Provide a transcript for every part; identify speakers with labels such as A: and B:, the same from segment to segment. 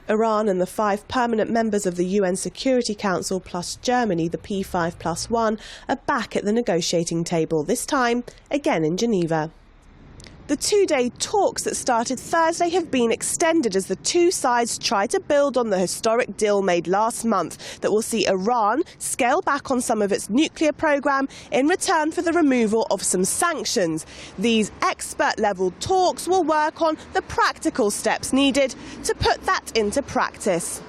A: Iran and the 5 permanent members of the UN Security Council plus Germany, the P5+1, are back at the negotiating table, this time again in Geneva. The two-day talks that started Thursday have been extended as the two sides try to build on the historic deal made last month that will see Iran scale back on some of its nuclear program in return for the removal of some sanctions. These expert-level talks will work on the practical steps needed to put that into practice.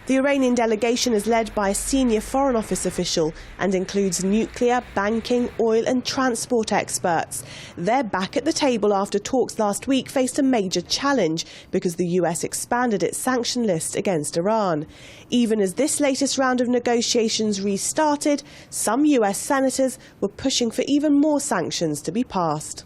A: The Iranian delegation is led by a senior Foreign Office official and includes nuclear, banking, oil and transport experts. They're back at the table after talks last week faced a major challenge because the US expanded its sanction list against Iran. Even as this latest round of negotiations restarted, some US senators were pushing for even more sanctions to be passed.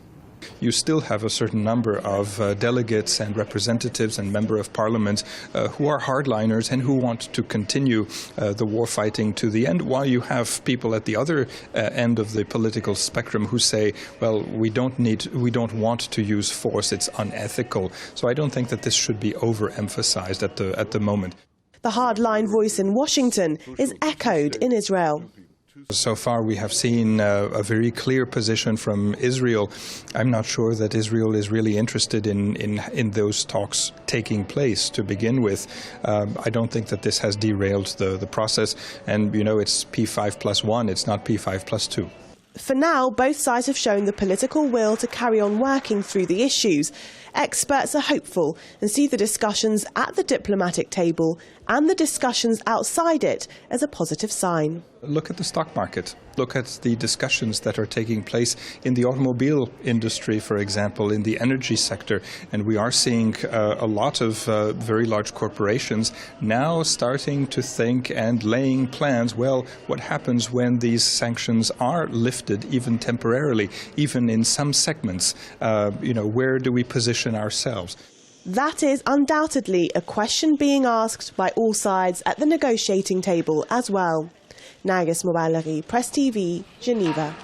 B: You still have a certain number of delegates and representatives and members of parliament who are hardliners and who want to continue the war fighting to the end, while you have people at the other end of the political spectrum who say, well, we don't want to use force, it's unethical. So I don't think that this should be overemphasized at the moment.
A: The hardline voice in Washington is echoed in Israel.
B: So far we have seen a very clear position from Israel. I'm not sure that Israel is really interested in those talks taking place to begin with. I don't think that this has derailed the process. And, you know, it's P5+1, it's not P5+2.
A: For now, both sides have shown the political will to carry on working through the issues. Experts are hopeful and see the discussions at the diplomatic table and the discussions outside it as a positive sign.
B: Look at the stock market. Look at the discussions that are taking place in the automobile industry, for example, in the energy sector. And we are seeing a lot of very large corporations now starting to think and laying plans, well, what happens when these sanctions are lifted, even temporarily, even in some segments? Where do we position ourselves?
A: That is undoubtedly a question being asked by all sides at the negotiating table as well. Nargis Moualari, Press TV, Geneva.